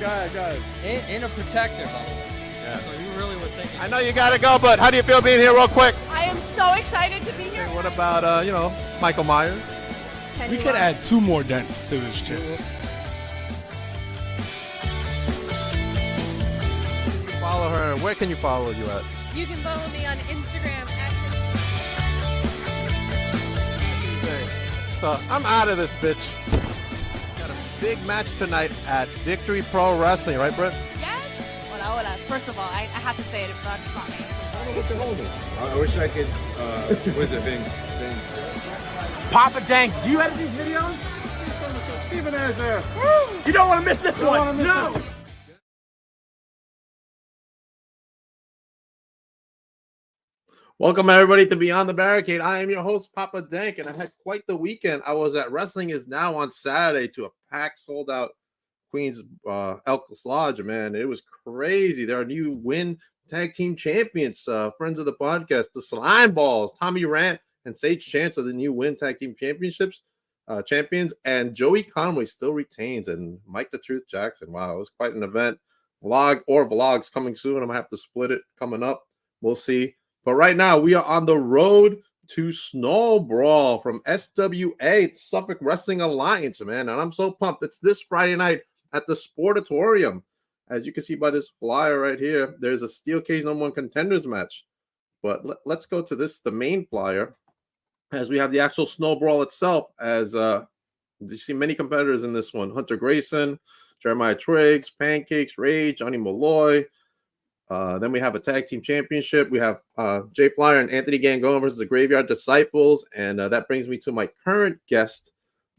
ahead. And a protector, by the way. Yeah. So you really were thinking. I know you got to go, but how do you feel being here real quick? I am so excited to be here. What about, Michael Myers? We could add 2 more dents to this channel. Follow her. Where can you follow you at? You can follow me on Instagram. So I'm out of this bitch. Got a big match tonight at Victory Pro Wrestling, right, Britt? Yes. Hola. First of all, I have to say it. If not, fuck me. I'm so sorry. I wish I could. What's it? Bing. Papa Dank, do you edit these videos? Steven is there. You don't want to miss this one. No. Welcome, everybody, to Beyond the Barricade. I am your host, Papa Dank, and I had quite the weekend. I was at Wrestling Is Now on Saturday to a packed, sold-out Queens Elks Lodge, man. It was crazy. There are new Win Tag Team Champions, friends of the podcast, the Slime Balls, Tommy Rant, and Sage Chance are the new Win Tag Team Championships champions, and Conway still retains, and Mike the Truth Jackson. Wow, it was quite an event. Vlogs coming soon. I'm going to have to split it coming up. We'll see. But right now, we are on the road to Snow Brawl from SWA, Suffolk Wrestling Alliance, man. And I'm so pumped. It's this Friday night at the Sportatorium. As you can see by this flyer right here, there's a Steel Cage #1 Contenders match. But let's go to the main flyer, as we have the actual Snow Brawl itself. As you see many competitors in this one. Hunter Grayson, Jeremiah Triggs, Pancakes, Rage, Johnny Malloy. Then we have a tag team championship. We have Jay Flyer and Anthony Gangone versus the Graveyard Disciples. And that brings me to my current guest,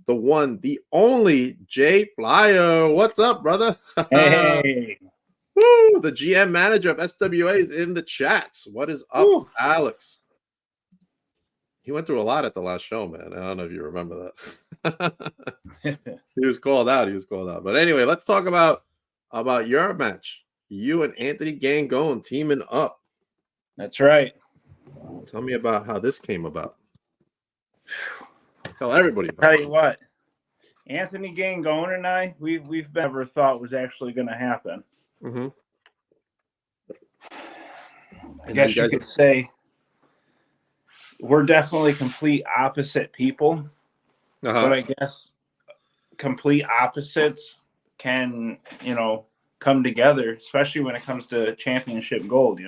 the one, the only Jay Flyer. What's up, brother? Hey. Woo! The GM manager of SWA is in the chats. What is up, Alex? He went through a lot at the last show, man. I don't know if you remember that. He was called out. But anyway, let's talk about your match. You and Anthony Gangone teaming up. That's right. Tell me about how this came about. Tell everybody about Tell you what, Anthony Gangone and I, we've never thought was actually going to happen. Mm-hmm. I guess you could say we're definitely complete opposite people, but I guess complete opposites can, come together, especially when it comes to championship gold,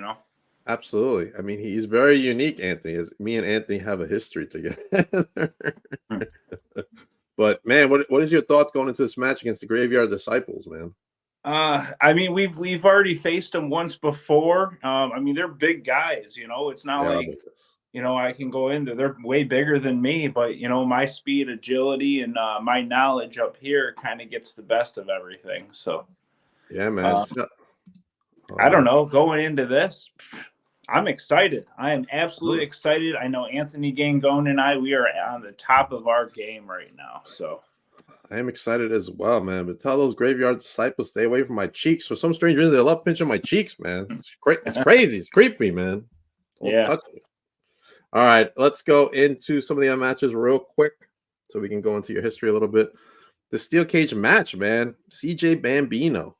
Absolutely. I mean, he's very unique, Anthony. As me and Anthony have a history together. But man, what is your thoughts going into this match against the Graveyard Disciples, man? I mean, we've already faced them once before. I mean, they're big guys, It's not like I can go in there. They're way bigger than me, but my speed, agility, and my knowledge up here kind of gets the best of everything. So. Yeah, man. I don't know. Going into this, I'm excited. I am absolutely excited. I know Anthony Gangone and we are on the top of our game right now. So I am excited as well, man. But tell those Graveyard Disciples stay away from my cheeks. For some strange reason, they love pinching my cheeks, man. It's crazy. It's creepy, man. Don't touch me. All right, let's go into some of the other matches real quick so we can go into your history a little bit. The Steel Cage match, man. CJ Bambino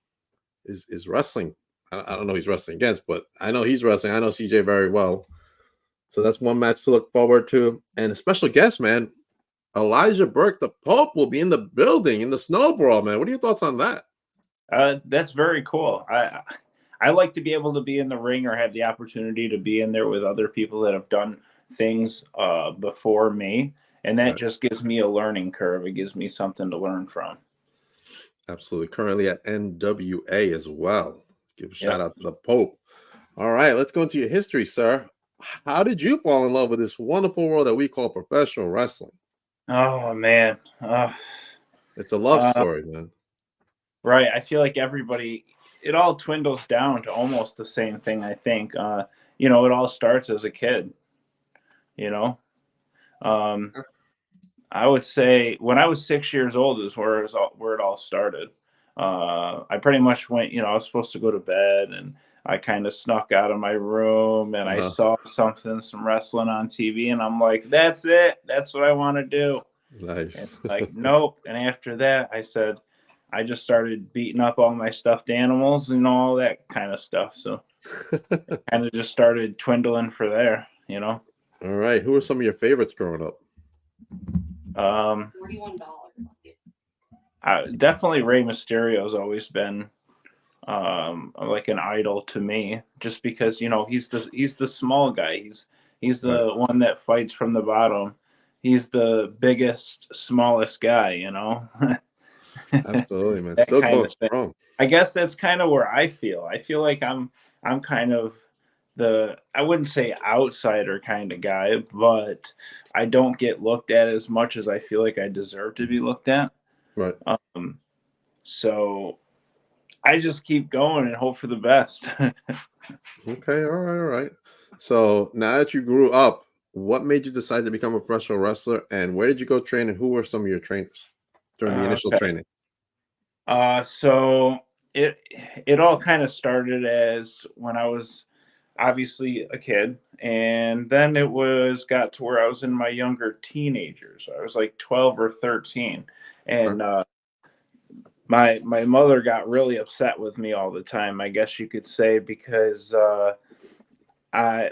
is wrestling. I don't know who he's wrestling against, but I know he's wrestling. I know CJ very well. So that's one match to look forward to. And a special guest, man, Elijah Burke, the Pope, will be in the building in the Snow Brawl, man. What are your thoughts on that? That's very cool. I like to be able to be in the ring or have the opportunity to be in there with other people that have done things before me. And that just gives me a learning curve. It gives me something to learn from. Absolutely. Currently at NWA as well. Let's give a shout out to the Pope. All right, let's go into your history, sir. How did you fall in love with this wonderful world that we call professional wrestling? Oh, man. It's a love story, man. Right. I feel like it all dwindles down to almost the same thing, I think. It all starts as a kid, I would say when I was 6 years old is where it all started. I pretty much went, I was supposed to go to bed and I kind of snuck out of my room and I saw some wrestling on TV and I'm like, that's it. That's what I want to do. Nice. And nope. And after that, I said, I just started beating up all my stuffed animals and all that kind of stuff. So kind of just started dwindling for there, you know. All right. Who are some of your favorites growing up? $41. Definitely Rey Mysterio has always been like an idol to me, just because, you know, he's the small guy. He's the one that fights from the bottom. He's the biggest, smallest guy, you know. Absolutely, man. That Still kind going of thing. strong. I guess that's kind of where I feel. I feel like I'm kind of I wouldn't say outsider kind of guy, but I don't get looked at as much as I feel like I deserve to be looked at. Right. So I just keep going and hope for the best. Okay. All right. All right. So now that you grew up, what made you decide to become a professional wrestler, and where did you go train, and who were some of your trainers during the initial Okay. training? So it all kind of started as when I was obviously a kid, and then it got to where I was in my younger teenagers. I was like 12 or 13, and my mother got really upset with me all the time, I guess you could say, because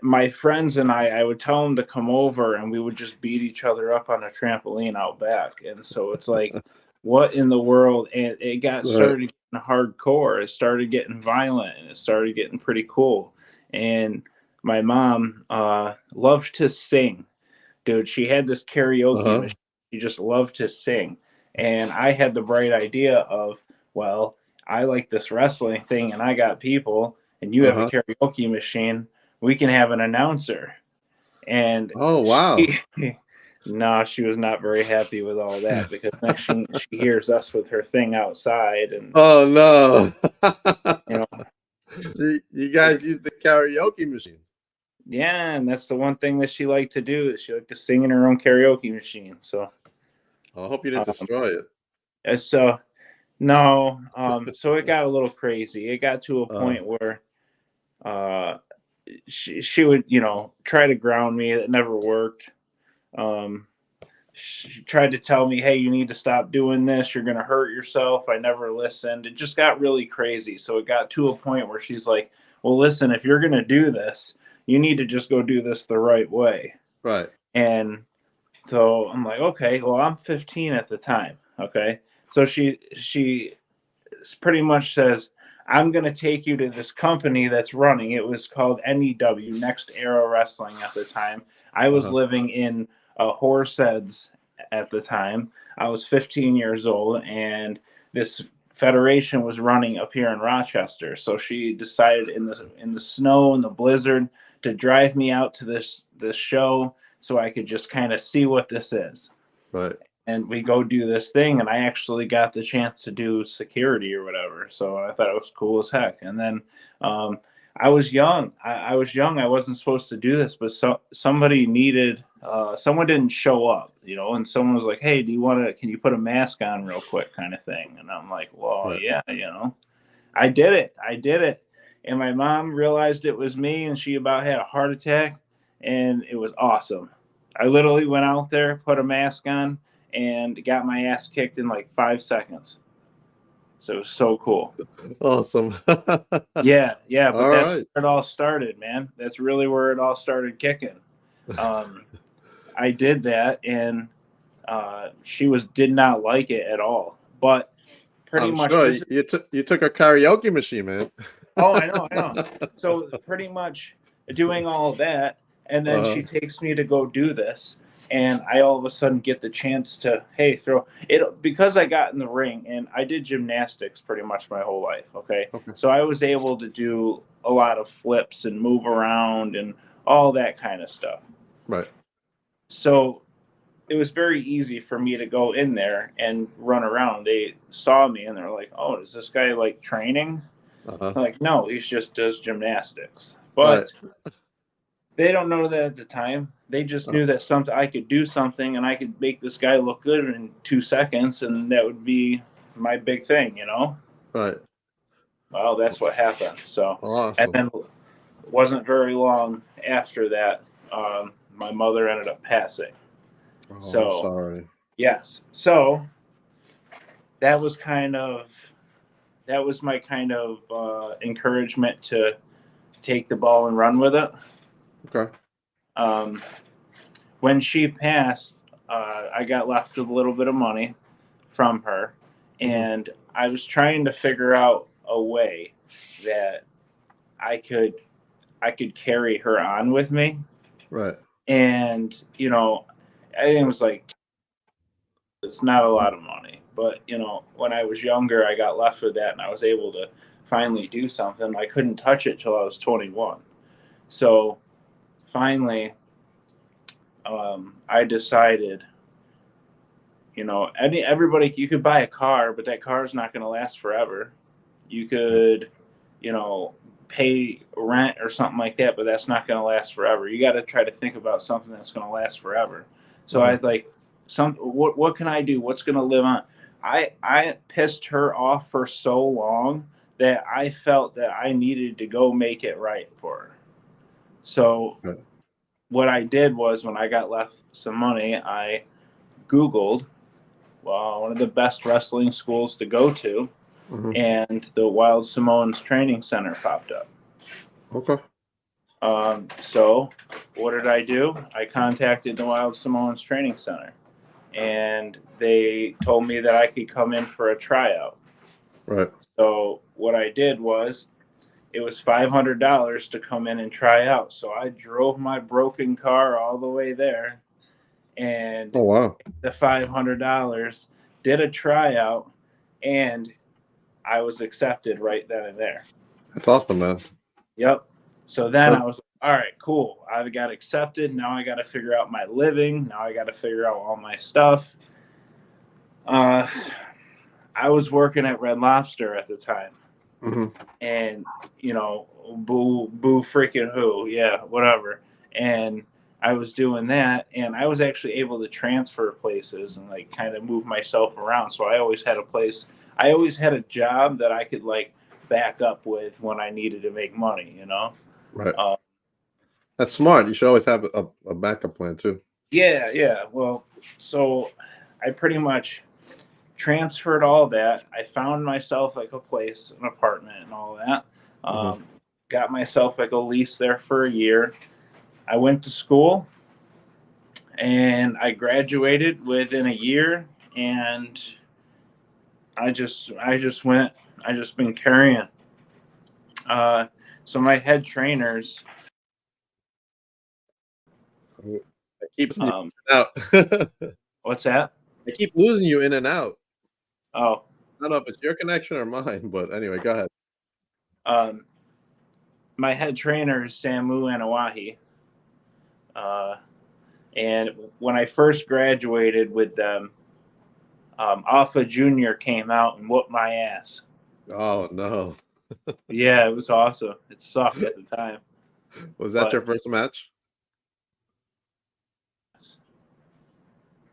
my friends and I would tell them to come over, and we would just beat each other up on a trampoline out back. And so it's like, what in the world? And it got started getting hardcore. It started getting violent, and it started getting pretty cool. And my mom loved to sing, dude. She had this karaoke machine. She just loved to sing. And I had the bright idea of, well, I like this wrestling thing, and I got people, and you have a karaoke machine. We can have an announcer. And oh, wow. No, she was not very happy with all that, because next she hears us with her thing outside, and oh no. you know. So you guys use the karaoke machine. Yeah, and that's the one thing that she liked to do, is she liked to sing in her own karaoke machine. So I hope you didn't destroy it. So no, so it got a little crazy. It got to a point where she would, you know, try to ground me. It never worked. She tried to tell me, hey, you need to stop doing this. You're going to hurt yourself. I never listened. It just got really crazy. So it got to a point where she's like, well, listen, if you're going to do this, you need to just go do this the right way. Right. And so I'm like, okay, well, I'm 15 at the time. Okay. So she pretty much says, I'm going to take you to this company that's running. It was called NEW, Next Era Wrestling at the time. I was living in Horseheads at the time. I was 15 years old, and this federation was running up here in Rochester. So she decided in the snow and the blizzard to drive me out to this show so I could just kind of see what this is. Right. And we go do this thing, and I actually got the chance to do security or whatever. So I thought it was cool as heck. And then I was young. I was young. I wasn't supposed to do this, but somebody needed, someone didn't show up, you know, and someone was like, hey, can you put a mask on real quick, kind of thing. And I'm like, well, yeah, you know, I did it. And my mom realized it was me, and she about had a heart attack, and it was awesome. I literally went out there, put a mask on, and got my ass kicked in like 5 seconds. So it was so cool. Awesome. Yeah. But all that's right. where it all started, man. That's really where it all started kicking. I did that, and she did not like it at all. But pretty much, sure you took a karaoke machine, man. Oh, I know. So pretty much doing all of that, and then she takes me to go do this. And I all of a sudden get the chance to, hey, throw it, because I got in the ring, and I did gymnastics pretty much my whole life. Okay. So I was able to do a lot of flips and move around and all that kind of stuff. Right. So it was very easy for me to go in there and run around. They saw me, and they're like, oh, is this guy like training? I'm like, no, he just does gymnastics. But they don't know that at the time. They just knew that I could do something, and I could make this guy look good in 2 seconds, and that would be my big thing, you know? Right. Well, that's what happened. So, awesome. And then it wasn't very long after that, my mother ended up passing. Oh, sorry. Yes. So that was my kind of encouragement to take the ball and run with it. Okay. When she passed, I got left with a little bit of money from her, and I was trying to figure out a way that I could carry her on with me. Right. And I think it was like, it's not a lot of money, but when I was younger, I got left with that, and I was able to finally do something. I couldn't touch it till I was 21. So finally, I decided, everybody, you could buy a car, but that car is not going to last forever. You could, pay rent or something like that, but that's not going to last forever. You got to try to think about something that's going to last forever. So I was like, what can I do? What's going to live on? I pissed her off for so long that I felt that I needed to go make it right for her. So what I did was, when I got left some money, I Googled one of the best wrestling schools to go to, and the Wild Samoans Training Center popped up. Okay. So what did I do? I contacted the Wild Samoans Training Center, and they told me that I could come in for a tryout. Right. So what I did was, it was $500 to come in and try out. So I drove my broken car all the way there, and Oh wow, the $500, did a tryout, and I was accepted right then and there. that's awesome, man. Yep. So then I was like, all right, cool. I got accepted. Now I got to figure out my living. Now I got to figure out all my stuff. I was working at Red Lobster at the time. And boo freaking who, yeah, whatever. And I was doing that, and I was actually able to transfer places and like kind of move myself around. So I always had a job that I could like back up with when I needed to make money, Right. That's smart. You should always have a backup plan too. Yeah. Well, so I pretty much transferred all that. I found myself like a place, an apartment, and all that. Got myself like a lease there for a year. I went to school, and I graduated within a year, and I just been carrying. So my head trainers. I keep losing you out. What's that? I keep losing you in and out. Oh. I don't know if it's your connection or mine, but anyway, go ahead. My head trainer is Samu Anawahi. And when I first graduated with them, Alpha Junior came out and whooped my ass. Oh no. Yeah, it was awesome. It sucked at the time. Was that your first match?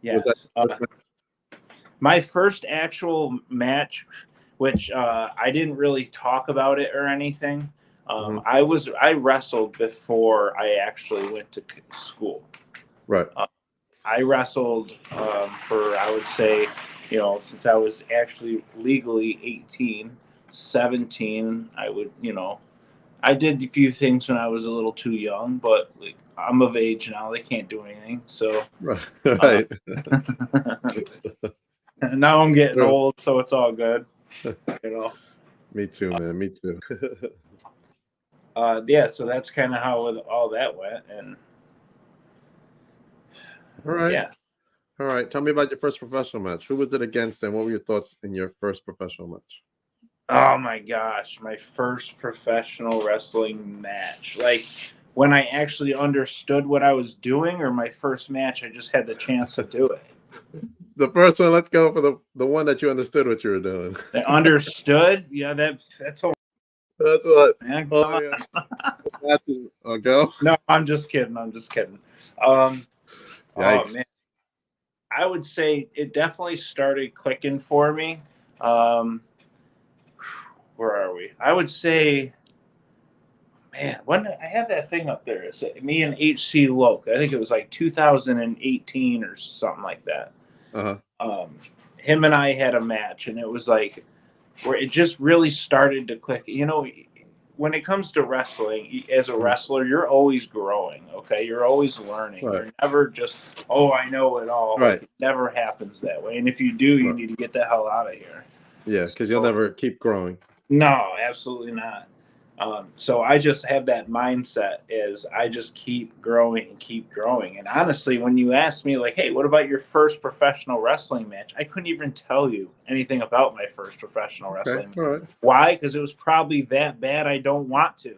Yes. My first actual match, which I didn't really talk about it or anything. I wrestled before I actually went to school. Right. I wrestled for, I would say, since I was actually legally 18, 17, I would, I did a few things when I was a little too young, but like, I'm of age now. They can't do anything. So right. Now I'm getting old, so it's all good. Me too, man. Me too. Yeah, so that's kind of how all that went. And all right. Yeah. All right. Tell me about your first professional match. Who was it against, and what were your thoughts in your first professional match? Oh my gosh, my first professional wrestling match. Like when I actually understood what I was doing, or my first match I just had the chance to do it. The first one, let's go for the one that you understood what you were doing. I understood? Yeah, that's all. That's what. Man, Matches go. No, I'm just kidding. Oh man. I would say it definitely started clicking for me. Where are we? I would say, man, when I have that thing up there, it's me and HC Loke. I think it was like 2018 or something like that. him and I had a match, and it was like where it just really started to click. You know, when it comes to wrestling, as a wrestler, you're always growing. Okay, you're always learning. Right. You're never just, oh, I know it all. Right. Like, it never happens that way. And if you do, you Right. need to get the hell out of here. Yeah, because you'll never keep growing. No, absolutely not. So I just have that mindset is I just keep growing and keep growing. And honestly, when you ask me like, hey, what about your first professional wrestling match? I couldn't even tell you anything about my first professional wrestling match. All right. Why? Because it was probably that bad I don't want to.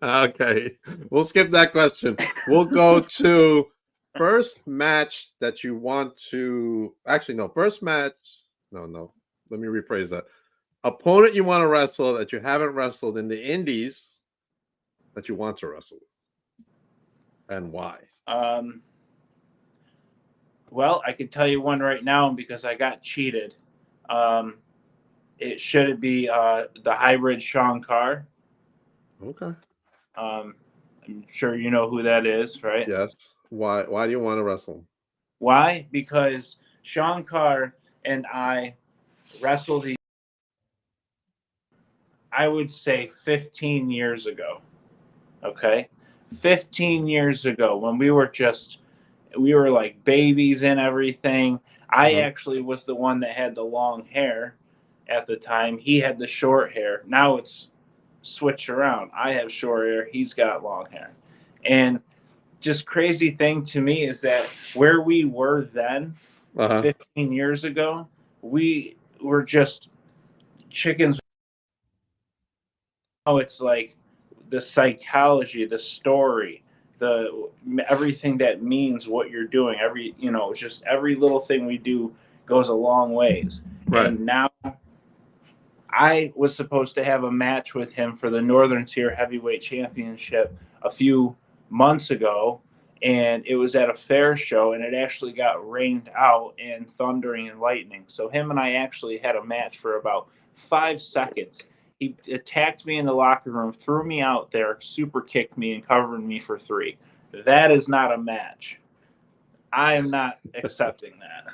Okay. We'll skip that question. We'll go to first match that you want to actually no, first match. No. Let me rephrase that. Opponent you want to wrestle that you haven't wrestled in the indies that you want to wrestle, and why? Well, I can tell you one right now because I got cheated. It should be the hybrid Sean Carr. Okay. I'm sure you know who that is, right? Yes. Why do you want to wrestle? Why? Because Sean Carr and I wrestled, I would say 15 years ago. Okay? 15 years ago when we were like babies and everything. I actually was the one that had the long hair at the time. He had the short hair. Now it's switched around. I have short hair. He's got long hair. And just crazy thing to me is that where we were then, 15 years ago, we were just chickens. Oh, it's like the psychology, the story, everything that means what you're doing. Just every little thing we do goes a long ways. Right. And now I was supposed to have a match with him for the Northern Tier Heavyweight Championship a few months ago, and it was at a fair show, and it actually got rained out and thundering and lightning. So him and I actually had a match for about 5 seconds. He attacked me in the locker room, threw me out there, super kicked me, and covered me for 3. That is not a match. I am not accepting that.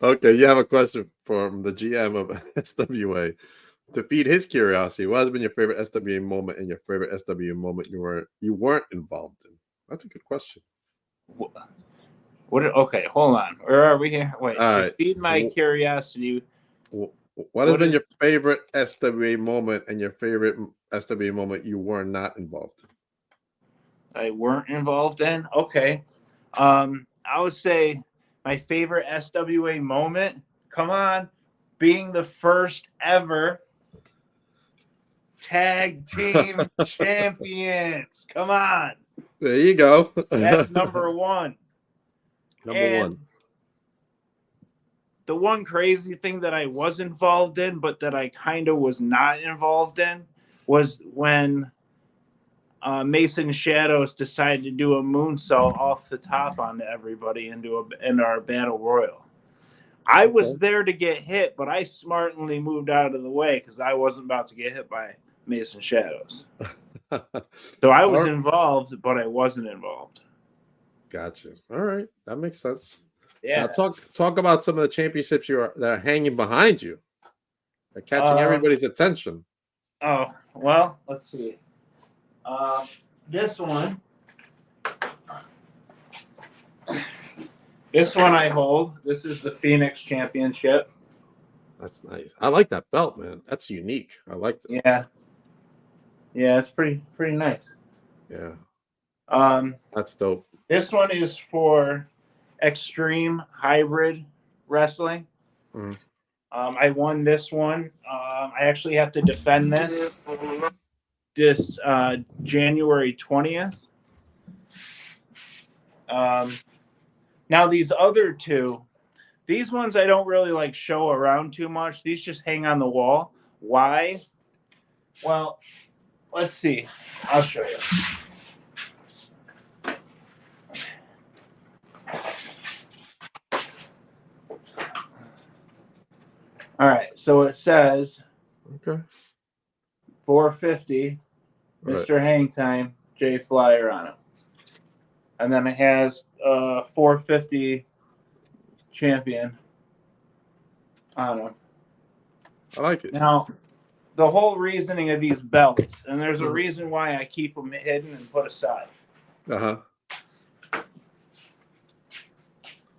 Okay, you have a question from the GM of SWA. To feed his curiosity, what has been your favorite SWA moment and your favorite SWA moment you weren't involved in? That's a good question. What? Okay, hold on. Where are we here? Wait. All to right. feed my curiosity. What has been your favorite SWA moment and your favorite SWA moment you were not involved in? I weren't involved in? Okay. I would say my favorite SWA moment, come on, being the first ever tag team champions. Come on. There you go. That's number one. Number one. The one crazy thing that I was involved in, but that I kind of was not involved in, was when Mason Shadows decided to do a moonsault off the top onto everybody in our battle royal. I was there to get hit, but I smartly moved out of the way because I wasn't about to get hit by Mason Shadows. So I was involved, but I wasn't involved. Gotcha. All right, that makes sense. Yeah. Now talk about some of the championships that are hanging behind you. They're catching everybody's attention. Oh, well, let's see. This one I hold. This is the Phoenix Championship. That's nice. I like that belt, man. That's unique. I like it. Yeah. Yeah, it's pretty nice. Yeah. That's dope. This one is for Extreme Hybrid Wrestling. I won this one. I actually have to defend this January 20th. Now these other two, these ones I don't really like show around too much. These just hang on the wall. Why? Well, let's see. I'll show you. All right, so it says 450, Mr. Hang Time, J Flyer on it. And then it has 450 champion I don't know. I like it. Now, the whole reasoning of these belts, and there's a reason why I keep them hidden and put aside. Uh-huh.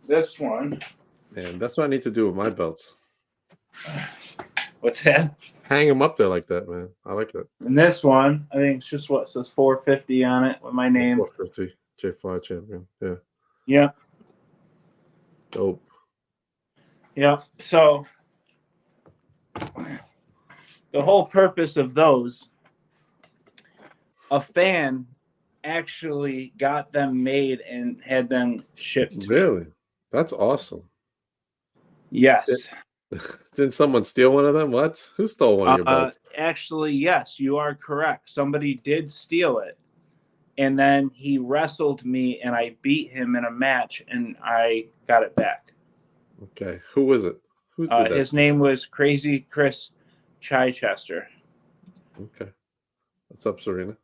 This one. Man, that's what I need to do with my belts. What's that? Hang them up there like that, man. I like that. And this one, I think it's just what says 450 on it with my name. 450 J Fly champion. Yeah. Yeah. Dope. Yeah. So the whole purpose of those, a fan actually got them made and had them shipped. Really? That's awesome. Yes. Didn't someone steal one of them? What? Who stole one of your belts? Actually, yes, you are correct. Somebody did steal it. And then he wrestled me and I beat him in a match and I got it back. Okay. Who was it? Who did that? His name was Crazy Chris Chichester. Okay. What's up, Serena?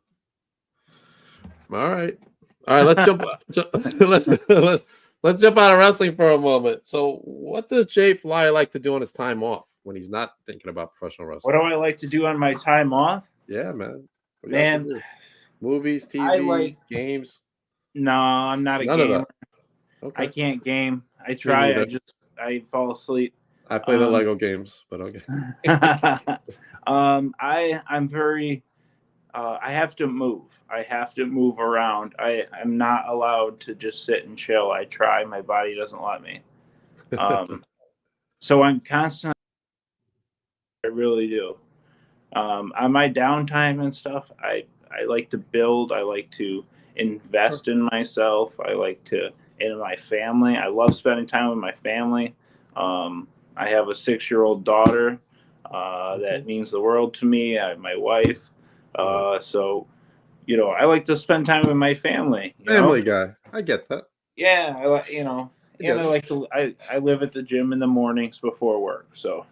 All right. Let's jump. Let's jump out of wrestling for a moment. So, what does Jay Fly like to do on his time off when he's not thinking about professional wrestling? What do I like to do on my time off? Yeah, man. What do you like to do? Movies, TV, games. No, I'm not a None gamer. of that. Okay. I can't game. I try. I fall asleep. I play the Lego games, but okay. I'm very. I have to move. I have to move around. I'm not allowed to just sit and chill. I try. My body doesn't let me. So I'm constantly. I really do. On my downtime and stuff, I like to build. I like to invest in myself. I like to in my family. I love spending time with my family. I have a 6-year-old daughter that means the world to me. I have my wife. So, I like to spend time with my family. Family guy. I get that. Yeah, I like and I like to. I live at the gym in the mornings before work. So.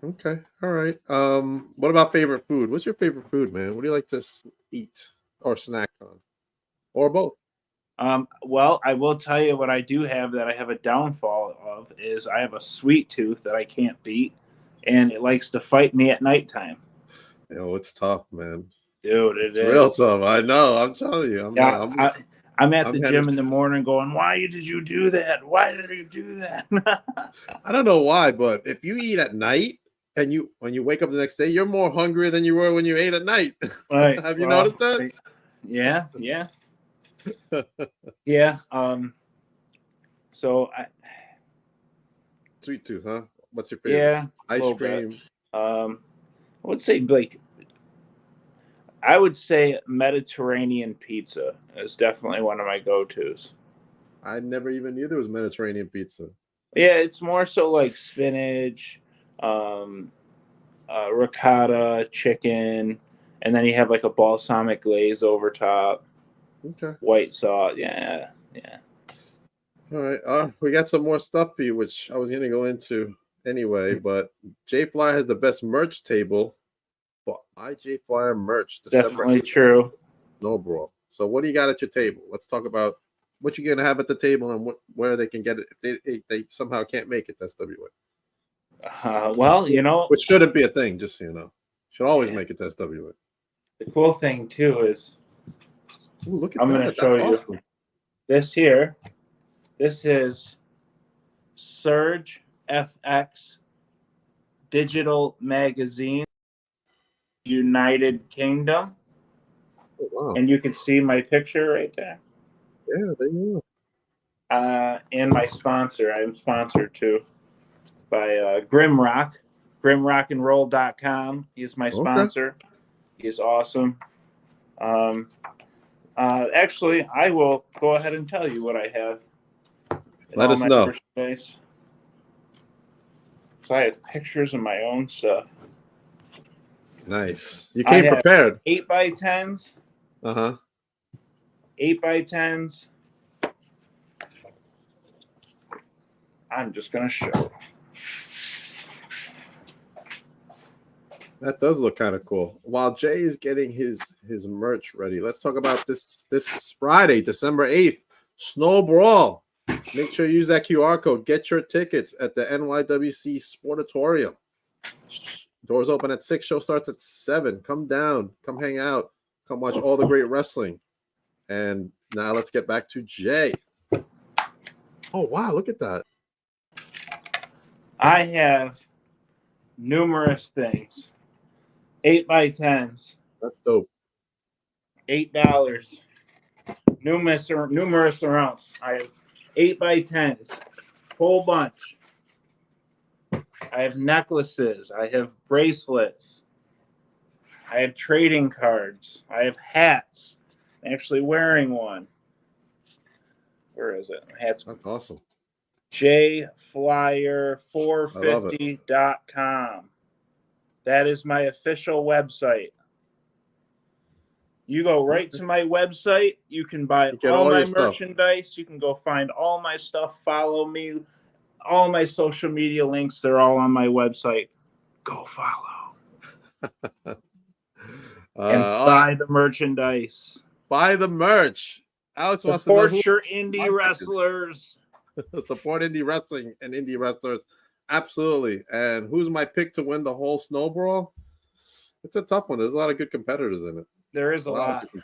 Okay. All right. What about favorite food? What's your favorite food, man? What do you like to eat or snack on, or both? Well, I will tell you what I do have that I have a downfall of is I have a sweet tooth that I can't beat, and it likes to fight me at nighttime. It's tough, man. Dude, it's real tough. I know. I'm telling you. I'm at the gym in the morning going, why did you do that? Why did you do that? I don't know why, but if you eat at night and when you wake up the next day, you're more hungry than you were when you ate at night. Right. Have you noticed that? Yeah. Yeah. So sweet tooth, huh? What's your favorite? Yeah. Ice cream. I would say Mediterranean pizza is definitely one of my go-tos. I never even knew there was Mediterranean pizza. Yeah, it's more so like spinach, ricotta, chicken, and then you have like a balsamic glaze over top. Okay. White sauce. Yeah. All right. We got some more stuff for you, which I was going to go into anyway, but J Fly has the best merch table. But J Flyer merch. Definitely true. No, bro. So what do you got at your table? Let's talk about what you're going to have at the table and where they can get it if they somehow can't make it to SWA. Well, which shouldn't be a thing, just so you know. Should always make it to SWA. The cool thing too is look at I'm going to show you this here. This is Surge FX Digital Magazine, United Kingdom. Oh, wow. And you can see my picture right there. Yeah, there you go. And my sponsor. I am sponsored too by Grimrock, grimrockandroll.com. He is my sponsor. He is awesome. Actually, I will go ahead and tell you what I have. Let us know. So I have pictures of my own stuff. Nice. You came prepared. 8x10s. 8x10s. I'm just going to show. That does look kind of cool. While Jay is getting his merch ready, let's talk about this Friday, December 8th, Snow Brawl. Make sure you use that QR code. Get your tickets at the NYWC Sportatorium. Doors open at 6. Show starts at 7. Come down. Come hang out. Come watch all the great wrestling. And now let's get back to Jay. Oh, wow. Look at that. I have numerous things. 8x10s. That's dope. $8. Numerous amounts. I have 8x10s. Whole bunch. I have necklaces. I have bracelets. I have trading cards. I have hats. I'm actually wearing one. Where is it? Hats. That's awesome. jflyer450.com. That is my official website. You go right to my website. You can buy all my merchandise. You can go find all my stuff. Follow me. All my social media links, they're all on my website. Go follow. And buy the merchandise. Buy the merch. Alex wants to support your indie wrestlers. Support indie wrestling and indie wrestlers. Absolutely. And who's my pick to win the whole Snow Brawl? It's a tough one. There's a lot of good competitors in it. There is a lot. A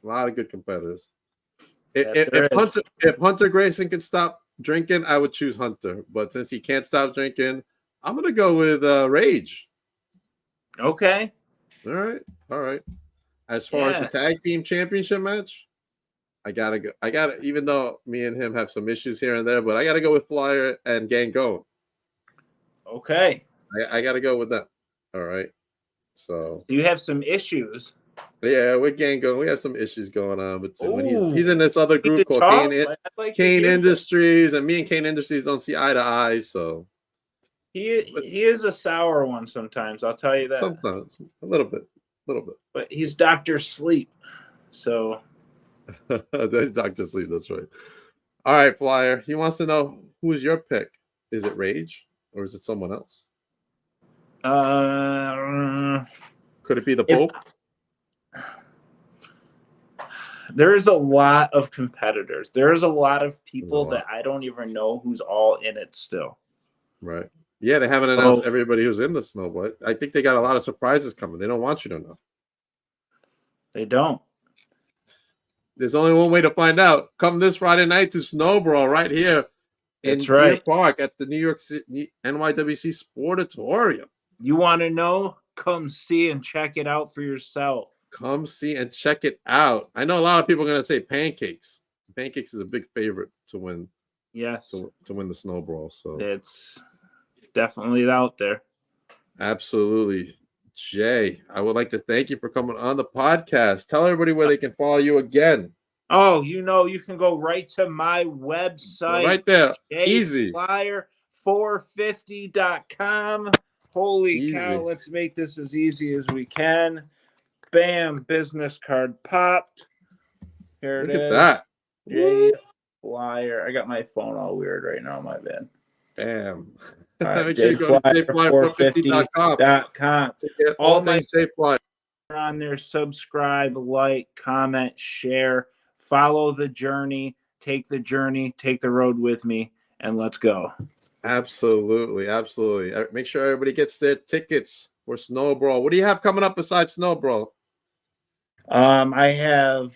lot of good competitors. If Hunter Grayson could stop drinking, I would choose Hunter. But since he can't stop drinking, I'm gonna go with Rage. Okay. All right. As far as the tag team championship match, I gotta go. Even though me and him have some issues here and there, but I gotta go with Flyer and Gangone. Okay. I gotta go with them. All right. So you have some issues. Yeah, with Gangone, we have some issues going on. But when he's in this other group called Kane Industries, and me and Kane Industries don't see eye to eye. So he is a sour one sometimes. I'll tell you that. Sometimes a little bit. But he's Dr. Sleep, so that's Dr. Sleep. That's right. All right, Flyer. He wants to know who's your pick. Is it Rage or is it someone else? Could it be the Pope? There is a lot of competitors. There is a lot of people that I don't even know who's all in it still. Right. Yeah, they haven't announced everybody who's in the Snowball. I think they got a lot of surprises coming. They don't want you to know. They don't. There's only one way to find out. Come this Friday night to Snowball right here in Deer Park at the New York City NYWC Sportatorium. You want to know? Come see and check it out for yourself. Come see and check it out. I know a lot of people are going to say Pancakes. Pancakes is a big favorite to win. Yes. To win the Snowball. So it's definitely out there. Absolutely. Jay, I would like to thank you for coming on the podcast. Tell everybody where they can follow you again. Oh, you can go right to my website. Right there. Easy. Flyer450.com. Holy cow, let's make this as easy as we can. Bam, business card popped. Here it is. Look at that. Jay Flyer. I got my phone all weird right now, my bad. Bam. Right, make sure you go to jflyer450.com to get all things Jay Flyer. On there, subscribe, like, comment, share, follow the journey, take the road with me, and let's go. Absolutely. Make sure everybody gets their tickets for Snowball. What do you have coming up besides Snowball? I have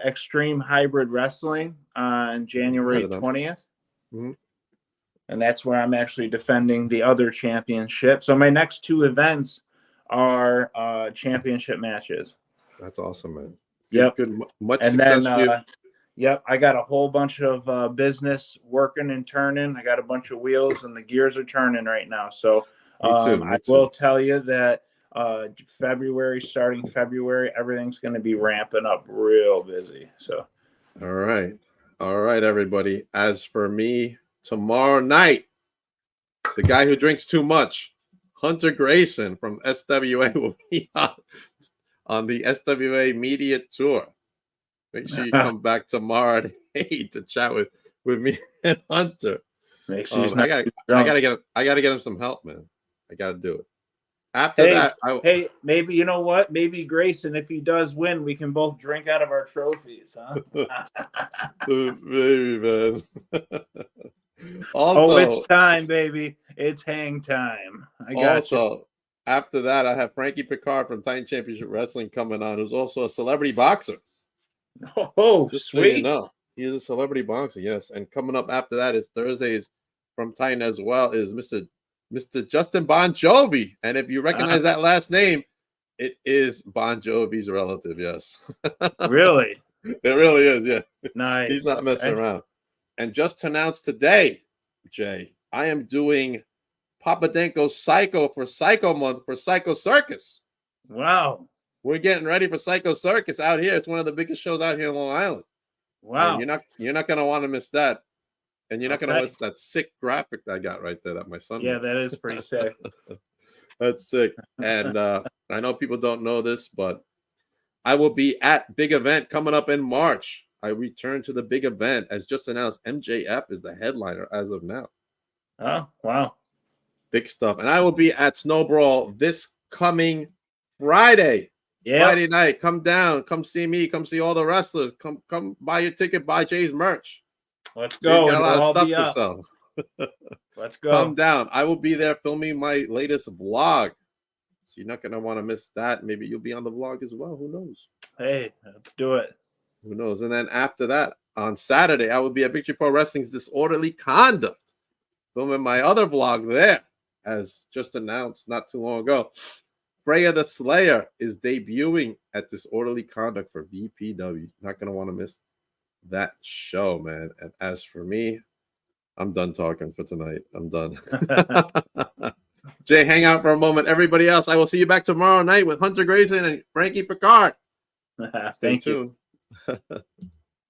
Extreme Hybrid Wrestling on January 20th. Mm-hmm. And that's where I'm actually defending the other championship. So my next two events are championship matches. That's awesome, man. Yep. Good. Much and success then, for you. Yep, I got a whole bunch of business working and turning. I got a bunch of wheels, and the gears are turning right now. So I will tell you that starting February, everything's going to be ramping up real busy. So, all right, everybody. As for me, tomorrow night, the guy who drinks too much, Hunter Grayson from SWA, will be on the SWA media tour. Make sure you come back tomorrow at 8 to chat with me and Hunter. Make sure I gotta get him some help, man. I gotta do it. After that, Hey, maybe you know what? Maybe Grayson, if he does win, we can both drink out of our trophies, huh? maybe, man. Oh, it's Also, time, baby. It's hang time. I got you. also after that, I have Frankie Picard from Titan Championship Wrestling coming on, who's also a celebrity boxer. Oh, Just so you sweet. know, he is a celebrity boxer, yes. And coming up after that is Thursdays from Titan as well is Mr. Justin Bon Jovi. And if you recognize that last name, it is Bon Jovi's relative, yes. Really? It really is, yeah. Nice. He's not messing around. And just announced today, Jay, I am doing Papadenko's Psycho for Psycho Month for Psycho Circus. Wow. We're getting ready for Psycho Circus out here. It's one of the biggest shows out here in Long Island. Wow. And you're not gonna want to miss that. And you're not gonna miss that sick graphic that I got right there that my son Yeah, made. that is pretty sick. That's sick. And I know people don't know this, but I will be at Big Event coming up in March. I return to the Big Event. As just announced, MJF is the headliner as of now. Oh, wow. Big stuff. And I will be at Snow Brawl this coming Friday. Yeah. Friday night. Come down. Come see me. Come see all the wrestlers. Come buy your ticket. Buy Jay's merch. Let's go. Jay's got a lot It'll of stuff be to up. sell. Let's go. Come down. I will be there filming my latest vlog. So you're not going to want to miss that. Maybe you'll be on the vlog as well. Who knows? Hey, let's do it. Who knows? And then after that, on Saturday, I will be at Victory Pro Wrestling's Disorderly Conduct, filming my other vlog there, as just announced not too long ago. Freya the Slayer is debuting at Disorderly Conduct for VPW. Not going to want to miss that show, man. And as for me, I'm done talking for tonight. I'm done. Jay, hang out for a moment. Everybody else, I will see you back tomorrow night with Hunter Grayson and Frankie Picard. Stay Thank tuned. you.